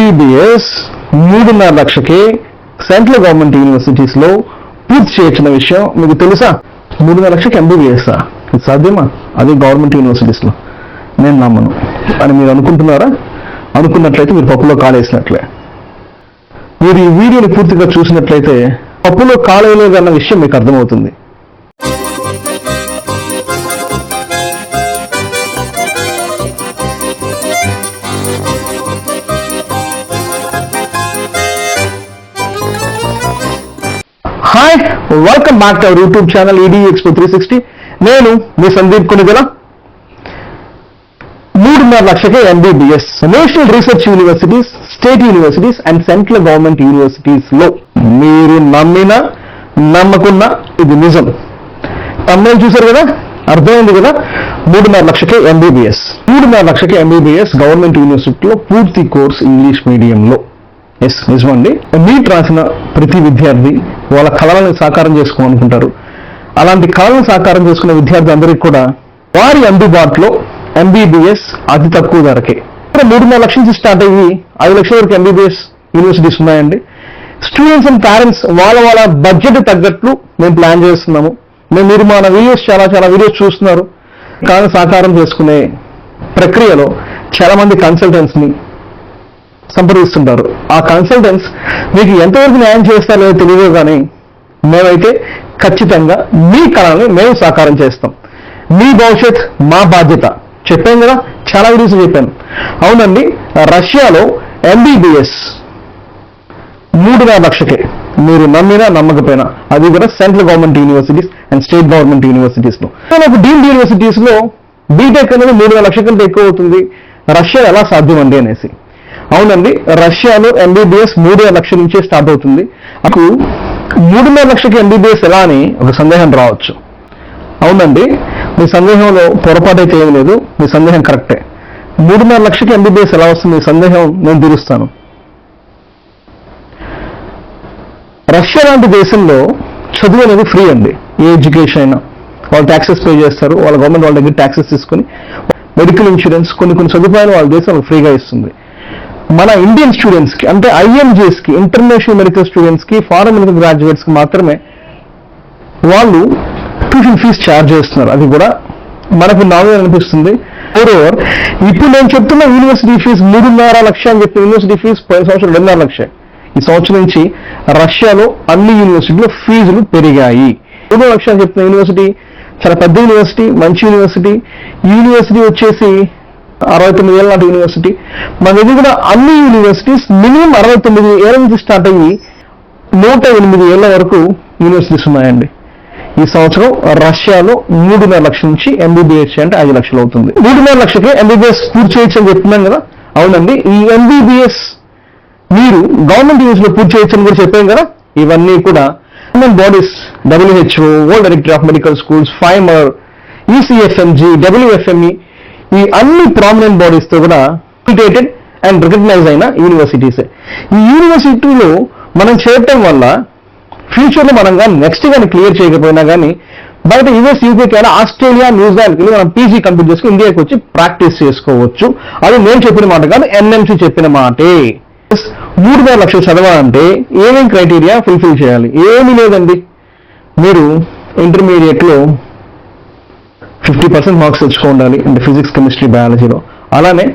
MBBS 3.5 లక్షకే central government యూనివర్సిటీస్లో పూర్తి చేయొచ్చిన విషయం మీకు తెలుసా? 3.5 లక్షకి MBBS ఇది సాధ్యమా? అది గవర్నమెంట్ యూనివర్సిటీస్లో. నేను నమ్మను అని మీరు అనుకుంటున్నారా? అనుకున్నట్లయితే మీరు పప్పులో కాలేసినట్లే. మీరు ఈ వీడియోని పూర్తిగా చూసినట్లయితే పప్పులో కాలేయలేదన్న విషయం మీకు అర్థమవుతుంది. Hi, welcome back to our YouTube channel EDU Expo 360. నేను మీ సందీప్ కొనిదెల. 3.5 లక్షకే MBBS national research universities, state universities and central government universities లో. మీరు నమ్మినా నమ్మకున్నా ఇది నిజం. తమ్ముళ్ళు చూశారు కదా, అర్థమైంది కదా. 3.5 లక్షకే MBBS. 3.5 లక్షకే MBBS గవర్నమెంట్ యూనివర్సిటీలో పూర్తి కోర్స్ ఇంగ్లీష్ మీడియంలో. ఎస్, నిజమండి. నీట్ రాసిన ప్రతి విద్యార్థి వాళ్ళ కళలను సాకారం చేసుకోవాలనుకుంటారు. అలాంటి కళలను సాకారం చేసుకున్న విద్యార్థి అందరికీ కూడా వారి అందుబాటులో MBBS అతి తక్కువ ధరకే. 3.5 లక్షల నుంచి స్టార్ట్ అయ్యి 5 లక్షల వరకు MBBS యూనివర్సిటీస్ ఉన్నాయండి. స్టూడెంట్స్ అండ్ పేరెంట్స్ వాళ్ళ బడ్జెట్ తగ్గట్లు మేము ప్లాన్ చేస్తున్నాము. మీరు మన వీడియోస్ చాలా వీడియోస్ చూస్తున్నారు. కళను సాకారం చేసుకునే ప్రక్రియలో చాలా మంది కన్సల్టెంట్స్ని సంప్రదిస్తుంటారు. ఆ కన్సల్టెంట్స్ మీకు ఎంతవరకు న్యాయం చేస్తారో తెలియదు, కానీ మేమైతే ఖచ్చితంగా మీ కళని మేము సాకారం చేస్తాం. మీ భవిష్యత్ మా బాధ్యత. చెప్పాను కదా, చాలా వీడియోస్ చెప్పాను. అవునండి, రష్యాలో MBBS 3.5 లక్షకే. మీరు నమ్మినా నమ్మకపోయినా, అది కూడా central government universities and state government యూనివర్సిటీస్లో. డీమ్డ్ యూనివర్సిటీస్లో బీటెక్ అనేది 3.5 లక్షల కంటే ఎక్కువ అవుతుంది. రష్యా ఎలా సాధ్యం అండి అనేసి. అవునండి, రష్యాలో MBBS 3.5 లక్షల నుంచే స్టార్ట్ అవుతుంది. నాకు 3.5 లక్షకి MBBS ఎలా అని ఒక సందేహం రావచ్చు. అవునండి, మీ సందేహంలో పొరపాటు అయితే ఏమీ లేదు. మీ సందేహం కరెక్టే. 3.5 లక్షకి MBBS ఎలా వస్తుంది? మీ సందేహం నేను తీరుస్తాను. రష్యా లాంటి దేశంలో చదువు అనేది ఫ్రీ అండి. ఏ ఎడ్యుకేషన్ అయినా వాళ్ళు ట్యాక్సెస్ పే చేస్తారు. వాళ్ళ గవర్నమెంట్ వాళ్ళ దగ్గర ట్యాక్సెస్ తీసుకొని మెడికల్ ఇన్సూరెన్స్ కొన్ని సదుపాయాలు వాళ్ళ దేశం ఫ్రీగా ఇస్తుంది. మన ఇండియన్ స్టూడెంట్స్కి, అంటే IMGSకి, ఇంటర్నేషనల్ మెడికల్ స్టూడెంట్స్కి, ఫారెన్ మెడికల్ గ్రాడ్యుయేట్స్కి మాత్రమే వాళ్ళు ట్యూషన్ ఫీజు ఛార్జ్ చేస్తున్నారు. అది కూడా మనకు నావే అనిపిస్తుంది. ఓవర్ ఇప్పుడు నేను చెప్తున్న యూనివర్సిటీ ఫీజు 3.5 లక్షలు అని చెప్పిన యూనివర్సిటీ ఫీజు పోయిన సంవత్సరం 2.5 లక్షలు. ఈ సంవత్సరం నుంచి రష్యాలో అన్ని యూనివర్సిటీలో ఫీజులు పెరిగాయి. 3 లక్షలు అని చెప్పిన యూనివర్సిటీ చాలా పెద్ద యూనివర్సిటీ, మంచి యూనివర్సిటీ. యూనివర్సిటీ వచ్చేసి 69 ఏళ్ళ నాటి యూనివర్సిటీ. మన ఇది కూడా అన్ని యూనివర్సిటీస్ మినిమం 69 ఏళ్ళ నుంచి స్టార్ట్ అయ్యి 108 ఏళ్ళ వరకు యూనివర్సిటీస్ ఉన్నాయండి. ఈ సంవత్సరం రష్యాలో 3.5 లక్షల నుంచి MBBS అంటే 5 లక్షలు అవుతుంది. 3.5 లక్షకే MBBS పూర్తి చేయొచ్చు అని చెప్తున్నాం కదా. అవునండి, ఈ MBBS మీరు గవర్నమెంట్ యూనివర్సిటీలో పూర్తి చేయొచ్చు అని కూడా చెప్పాం కదా. ఇవన్నీ కూడా government bodies, WHO, world directory of medical schools, FIMER, ECFMG, WFME, ఈ అన్ని ప్రామినెంట్ బాడీస్ తో కూడా అక్రిడిటేటెడ్ అండ్ రికగ్నైజ్ అయిన యూనివర్సిటీసే. ఈ యూనివర్సిటీలో మనం చేయటం వల్ల ఫ్యూచర్లో మనం కానీ నెక్స్ట్ కానీ క్లియర్ చేయకపోయినా కానీ బయట US, UK, కెనడా, ఆస్ట్రేలియా, న్యూజిలాండ్కి వెళ్ళి మనం PG కంప్లీట్ చేసుకుని ఇండియాకి వచ్చి ప్రాక్టీస్ చేసుకోవచ్చు. అది నేను చెప్పిన మాట కాదు, NMC చెప్పిన మాటే. 3.5 లక్షలు చదవాలంటే ఏమేం క్రైటీరియా ఫుల్ఫిల్ చేయాలి? ఏమీ లేదండి. మీరు ఇంటర్మీడియట్లో 50% మార్క్స్ తెచ్చుకో ఉండాలి, అంటే ఫిజిక్స్, కెమిస్ట్రీ, బయాలజీలో. అలానే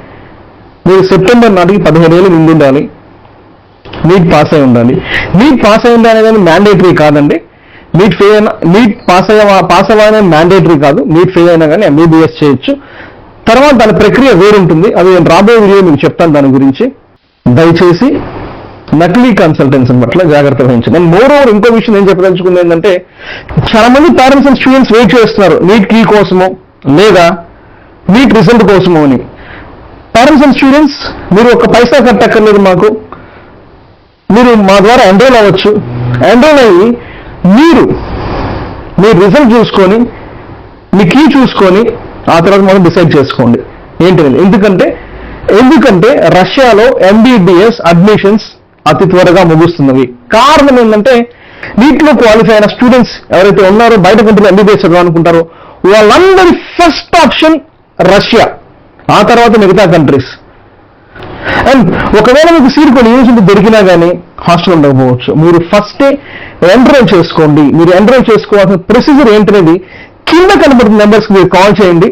మీరు సెప్టెంబర్ నాటికి 15 ఏళ్ళు నిండి ఉండాలి. నీట్ పాస్ అయి ఉండాలి. నీట్ పాస్ అయి ఉండాలి అనేది మ్యాండేటరీ కాదండి. నీట్ పాస్ అవ్వాలనే మ్యాండేటరీ కాదు. నీట్ ఫెయిల్ అయినా కానీ MBBS చేయొచ్చు. తర్వాత దాని ప్రక్రియ వేరుంటుంది. అది నేను రాబోయే వీడియో మీకు చెప్తాను దాని గురించి. దయచేసి నకిలీ కన్సల్టెన్స్ పట్ల జాగ్రత్త వహించండి. అండ్ మోర్ ఓవర్ ఇంకో విషయం నేను చెప్పదలుచుకుంది ఏంటంటే, చాలా మంది పేరెంట్స్ అండ్ స్టూడెంట్స్ వెయిట్ చేస్తున్నారు నీట్ కీ కోసమో లేదా నీట్ రిజల్ట్ కోసమో అని. పేరెంట్స్ అండ్ స్టూడెంట్స్, మీరు ఒక పైసా కట్టక్కర్లేదు మాకు. మీరు మా ద్వారా ఎన్రోల్ అవ్వచ్చు. ఎన్రోల్ అయ్యి మీరు మీ రిజల్ట్ చూసుకొని, మీ కీ చూసుకొని ఆ తర్వాత మనం డిసైడ్ చేసుకోండి ఏంటి. ఎందుకంటే రష్యాలో MBBS అడ్మిషన్స్ అతి త్వరగా ముగుస్తున్నవి. కారణం ఏంటంటే, నీట్లో క్వాలిఫై అయిన స్టూడెంట్స్ ఎవరైతే ఉన్నారో, బయట కంట్రీలో MBBS చదవాలనుకుంటారో వాళ్ళందరి ఫస్ట్ ఆప్షన్ రష్యా, ఆ తర్వాత మిగతా కంట్రీస్. అండ్ ఒకవేళ మీకు సీట్ కొన్ని యూనివర్సిటీ దొరికినా కానీ హాస్టల్ ఉండకపోవచ్చు. మీరు ఫస్టే ఎన్రోల్ చేసుకోండి. మీరు ఎన్రోల్ చేసుకోవాల్సిన ప్రొసీజర్ ఏంటనేది కింద కనబడుతున్న నెంబర్స్కి మీరు కాల్ చేయండి,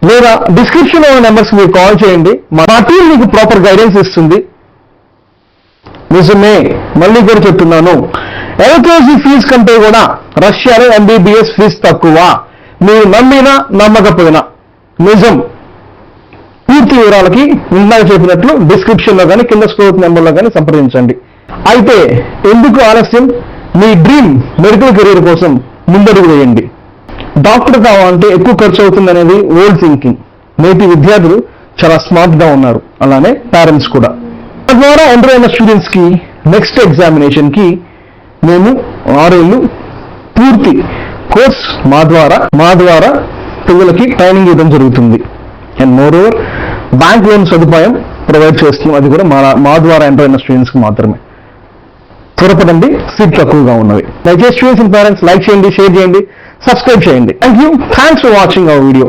లేదా డిస్క్రిప్షన్లో ఉన్న నెంబర్స్కి మీరు కాల్ చేయండి. మా టీం మీకు ప్రాపర్ గైడెన్స్ ఇస్తుంది. నిజమే, మళ్ళీ కూడా చెప్తున్నాను, ఎల్కేజీ ఫీజు కంటే కూడా రష్యాలో MBBS ఫీజు తక్కువ. మీరు నమ్మినా నమ్మకపోయినా నిజం. పూర్తి వివరాలకి ఇందాక చెప్పినట్లు డిస్క్రిప్షన్లో కానీ కింద స్క్రోల్ నెంబర్లో కానీ సంప్రదించండి. అయితే ఎందుకు ఆలస్యం? మీ డ్రీమ్ మెడికల్ కెరీర్ కోసం ముందడుగు వేయండి. డాక్టర్ కావాలంటే ఎక్కువ ఖర్చు అవుతుంది అనేది ఓల్డ్ థింకింగ్. నేటి విద్యార్థులు చాలా స్మార్ట్గా ఉన్నారు, అలానే పేరెంట్స్ కూడా. తద్వారా ఎంటర్ అయిన స్టూడెంట్స్కి నెక్స్ట్ ఎగ్జామినేషన్కి మేము 6 ఏళ్ళు పూర్తి కోర్స్ మా ద్వారా పిల్లలకి ట్రైనింగ్ ఇవ్వడం జరుగుతుంది. And more over bank loan సదుపాయం ప్రొవైడ్ చేస్తున్నాం. అది కూడా మా ద్వారా ఎంటర్ అయిన స్టూడెంట్స్కి మాత్రమే. త్వరపడండి, సీట్లు తక్కువగా ఉన్నవి. దయచేసి స్టూడెంట్స్ అండ్ పేరెంట్స్ లైక్ చేయండి, షేర్ చేయండి, సబ్స్క్రైబ్ చేయండి. Thanks for watching our video.